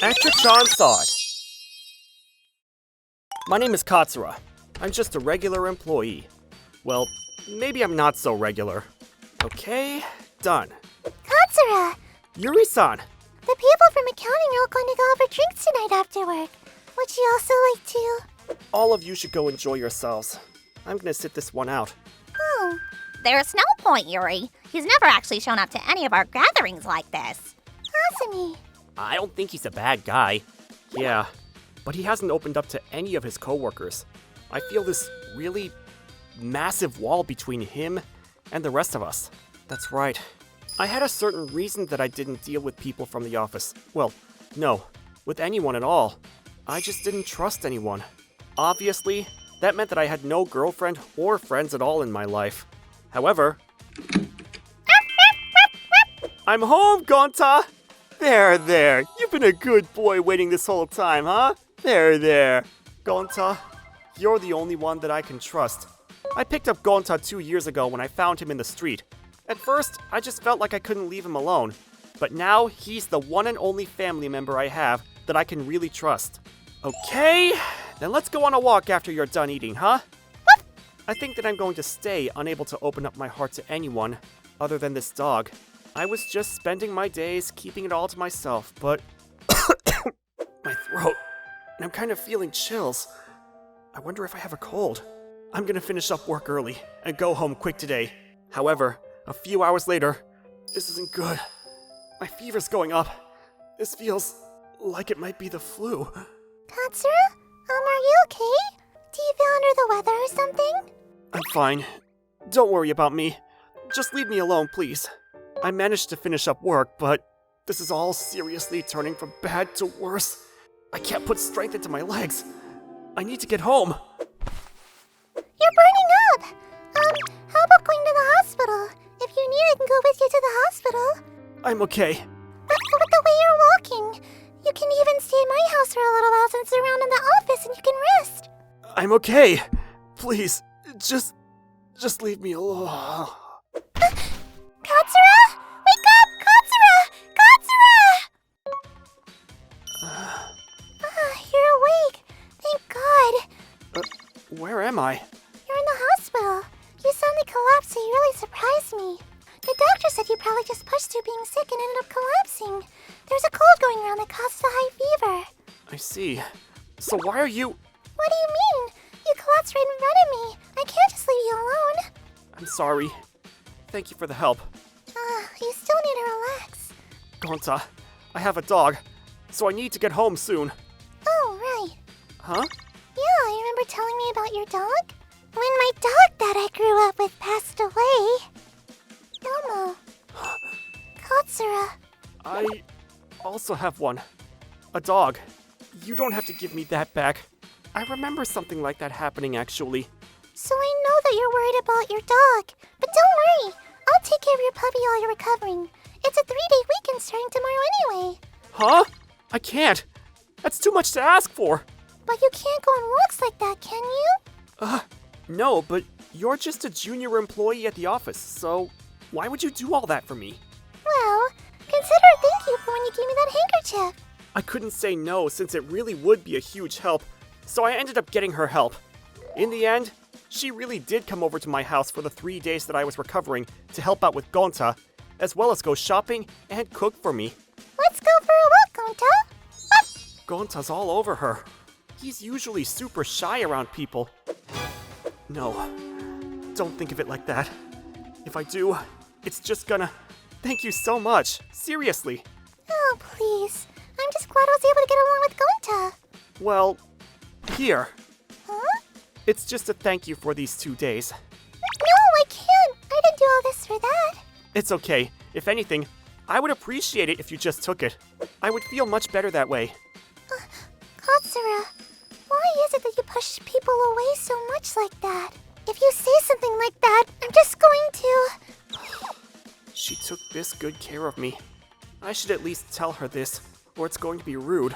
Etra-chan saw it. My name is Katsura. I'm just a regular employee. Well, maybe I'm not so regular. Okay, done. Katsura! Yuri-san! The people from accounting are all going to go out for drinks tonight after work. Would you also like to? All of you should go enjoy yourselves. I'm gonna sit this one out. Oh. There's no point, Yuri. He's never actually shown up to any of our gatherings like this. Asumi. I don't think he's a bad guy. Yeah, but he hasn't opened up to any of his coworkers. I feel this really massive wall between him and the rest of us. That's right. I had a certain reason that I didn't deal with people from the office. Well, no, with anyone at all. I just didn't trust anyone. Obviously, that meant that I had no girlfriend or friends at all in my life. However... I'm home, Gonta! There. You've been a good boy waiting this whole time, huh? There. Gonta, you're the only one that I can trust. I picked up Gonta 2 years ago when I found him in the street. At first, I just felt like I couldn't leave him alone. But now, he's the one and only family member I have that I can really trust. Okay, then let's go on a walk after you're done eating, huh? I think that I'm going to stay unable to open up my heart to anyone other than this dog. I was just spending my days keeping it all to myself, but my throat, and I'm kind of feeling chills. I wonder if I have a cold. I'm gonna finish up work early and go home quick today. However, a few hours later, this isn't good. My fever's going up. This feels like it might be the flu. Katsura? Are you okay? Do you feel under the weather or something? I'm fine. Don't worry about me. Just leave me alone, please. I managed to finish up work, but this is all seriously turning from bad to worse. I can't put strength into my legs. I need to get home. You're burning up! How about going to the hospital? If you need, I can go with you to the hospital. I'm okay. But the way you're walking, you can even stay in my house for a little while since you're around in the office and you can rest. I'm okay. Please, just leave me alone. Katsura? Wake up! Katsura! You're awake. Thank God. Where am I? You're in the hospital. You suddenly collapsed, so you really surprised me. The doctor said you probably just pushed through being sick and ended up collapsing. There's a cold going around that causes a high fever. I see. So why are you... What do you mean? You collapsed right in front of me. I can't just leave you alone. I'm sorry. Thank you for the help. You still need to relax. Gonta, I have a dog, so I need to get home soon. Oh, right. Huh? Yeah, you remember telling me about your dog? When my dog that I grew up with passed away. Momo. Katsura. I also have one. A dog. You don't have to give me that back. I remember something like that happening, actually. So I know that you're worried about your dog. But don't worry. I'll take care of your puppy while you're recovering. It's a 3-day weekend starting tomorrow anyway. Huh? I can't. That's too much to ask for. But you can't go on walks like that, can you? No, but you're just a junior employee at the office, so why would you do all that for me? Well, consider a thank you for when you gave me that handkerchief. I couldn't say no since it really would be a huge help, so I ended up getting her help. In the end, she really did come over to my house for the 3 days that I was recovering to help out with Gonta, as well as go shopping and cook for me. Let's go for a walk, Gonta. Gonta's all over her. He's usually super shy around people. No, don't think of it like that. If I do, it's just gonna... Thank you so much. Seriously. Oh, please. I'm just glad I was able to get along with Gonta. Well, here. Huh? It's just a thank you for these 2 days. No, I can't. I didn't do all this for that. It's okay. If anything, I would appreciate it if you just took it. I would feel much better that way. Katsura, why is it that you push people away so much like that? If you say something like that, I'm just going to... She took this good care of me. I should at least tell her this, or it's going to be rude.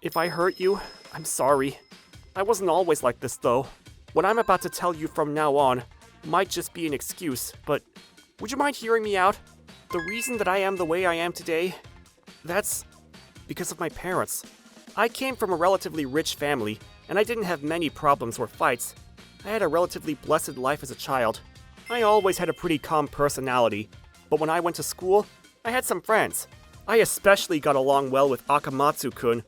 If I hurt you, I'm sorry. I wasn't always like this, though. What I'm about to tell you from now on might just be an excuse, but would you mind hearing me out? The reason that I am the way I am today, that's because of my parents. I came from a relatively rich family, and I didn't have many problems or fights. I had a relatively blessed life as a child. I always had a pretty calm personality, but when I went to school, I had some friends. I especially got along well with Akamatsu-kun.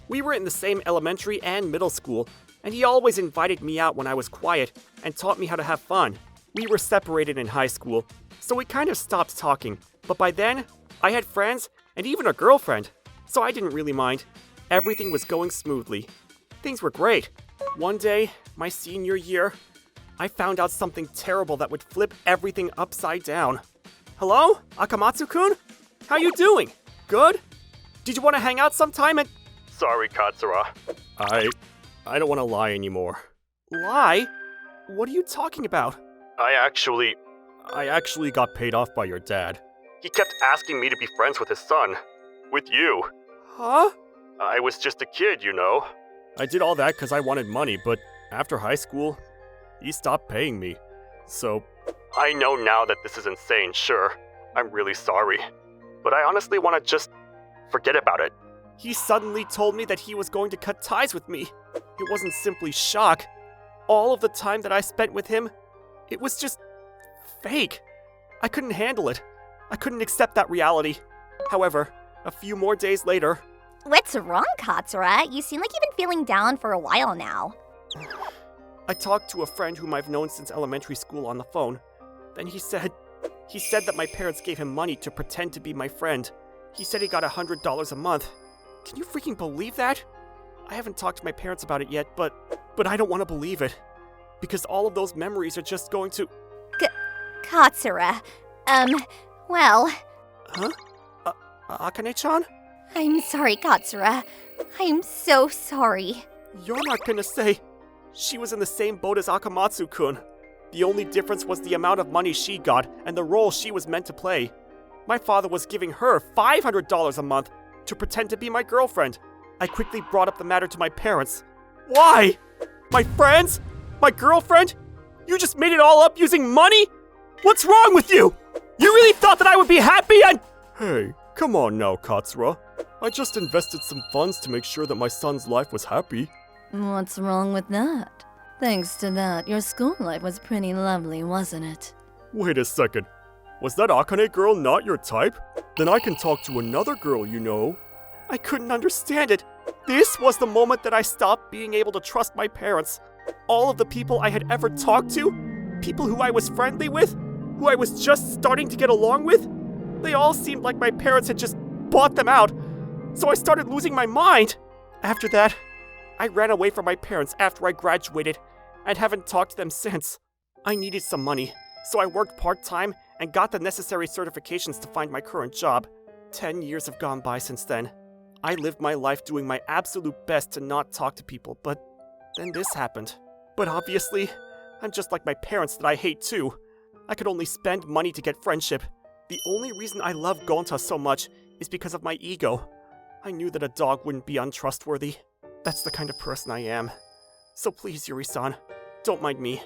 We were in the same elementary and middle school, and he always invited me out when I was quiet and taught me how to have fun. We were separated in high school, so we kind of stopped talking, but by then, I had friends and even a girlfriend, so I didn't really mind. Everything was going smoothly. Things were great. One day, my senior year, I found out something terrible that would flip everything upside down. Hello? Akamatsu-kun? How you doing? Good? Did you want to hang out sometime and... Sorry, Katsura. I don't want to lie anymore. Lie? What are you talking about? I actually got paid off by your dad. He kept asking me to be friends with his son. With you. Huh? I was just a kid, you know. I did all that because I wanted money, but after high school, he stopped paying me. So, I know now that this is insane, sure. I'm really sorry. But I honestly want to just forget about it. He suddenly told me that he was going to cut ties with me. It wasn't simply shock. All of the time that I spent with him, it was just fake. I couldn't handle it. I couldn't accept that reality. However, a few more days later... What's wrong, Katsura? You seem like you've been feeling down for a while now. I talked to a friend whom I've known since elementary school on the phone. Then he said that my parents gave him money to pretend to be my friend. He said he got $100 a month. Can you freaking believe that? I haven't talked to my parents about it yet, but I don't want to believe it. Because all of those memories are just going to... Katsura, well... Huh? Akane-chan? I'm sorry, Katsura. I'm so sorry. You're not gonna say... She was in the same boat as Akamatsu-kun. The only difference was the amount of money she got and the role she was meant to play. My father was giving her $500 a month to pretend to be my girlfriend. I quickly brought up the matter to my parents. Why? My friends? My girlfriend? You just made it all up using money? What's wrong with you? You really thought that I would be happy and... Hey, come on now, Katsura. I just invested some funds to make sure that my son's life was happy. What's wrong with that? Thanks to that, your school life was pretty lovely, wasn't it? Wait a second. Was that Akane girl not your type? Then I can talk to another girl, you know. I couldn't understand it. This was the moment that I stopped being able to trust my parents. All of the people I had ever talked to, people who I was friendly with, who I was just starting to get along with, they all seemed like my parents had just bought them out. So I started losing my mind. After that, I ran away from my parents after I graduated and haven't talked to them since. I needed some money, so I worked part-time and got the necessary certifications to find my current job. 10 years have gone by since then. I lived my life doing my absolute best to not talk to people, but then this happened. But obviously, I'm just like my parents that I hate too. I could only spend money to get friendship. The only reason I love Gonta so much is because of my ego. I knew that a dog wouldn't be untrustworthy. That's the kind of person I am. So please, Yuri-san, don't mind me.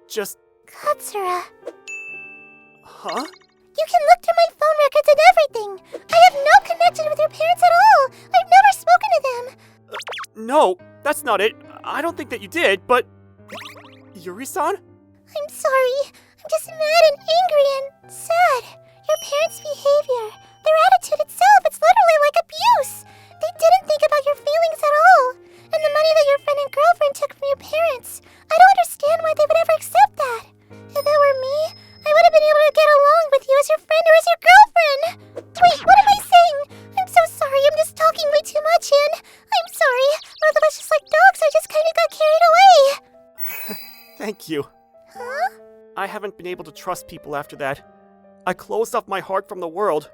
Just... Katsura. Huh? You can look through my phone records and everything. I have no connection with your parents at all. I've never spoken to them. No, that's not it. I don't think that you did, but... Yuri-san? I'm sorry. I'm just mad and angry and sad. Your parents' behavior, their attitude itself, it's literally like abuse. They didn't think about your feelings at all. And the money that your friend and girlfriend took from your parents, I don't understand why they would ever accept that. If it were me, I would have been able to get along with you as your friend or as your girlfriend. Wait, what am I saying? I'm so sorry, I'm just talking way too much, and I'm sorry. Both of us just like dogs, I just kind of got carried away. Thank you. Huh? I haven't been able to trust people after that. I closed off my heart from the world.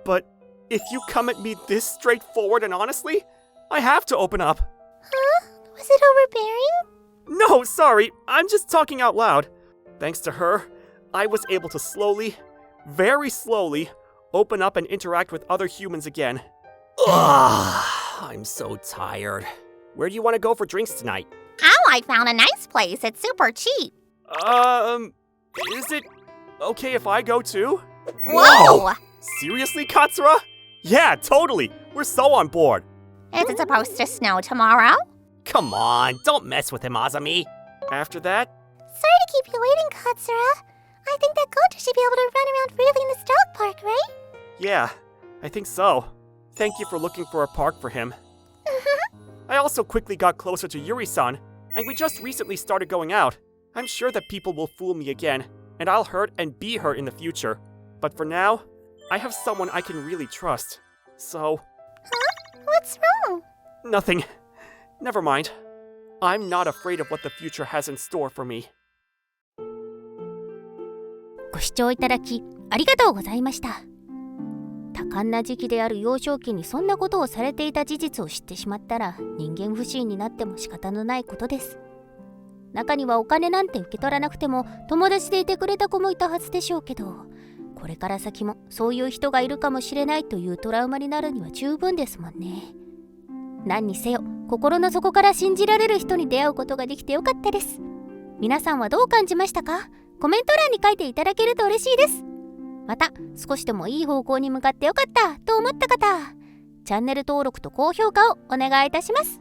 But if you come at me this straightforward and honestly, I have to open up. Huh? Was it overbearing? No, sorry, I'm just talking out loud. Thanks to her, I was able to slowly, very slowly, open up and interact with other humans again. Ugh, I'm so tired. Where do you want to go for drinks tonight? Oh, I found a nice place. It's super cheap. Is it okay if I go too? Whoa! Seriously, Katsura? Yeah, totally! We're so on board! Is it supposed to snow tomorrow? Come on, don't mess with him, Azami. After that, Sorry to keep you waiting, Katsura. I think that Gonta should be able to run around freely in this dog park, right? yeah, I think so. Thank you for looking for a park for him. I also quickly got closer to Yuri-san, and we just recently started going out. I'm sure that people will fool me again, and I'll hurt and be hurt in the future. But for now, I have someone I can really trust. So, What's wrong? nothing. Never mind. I'm not afraid of what the future has in store for me. ご視聴いただきありがとうございました。多感な時期である幼少期にそんなことをされていた事実を知ってしまったら人間不信になっても仕方のないことです。中にはお金なんて受け取らなくても友達でいてくれた子もいたはずでしょうけど、これから先もそういう人がいるかもしれないというトラウマになるには十分ですもんね。何にせよ心の底から信じられる人に出会うことができてよかったです。皆さんはどう感じましたか？コメント欄に書いていただけると嬉しいです。また少しでもいい方向に向かってよかったと思った方、チャンネル登録と高評価をお願いいたします。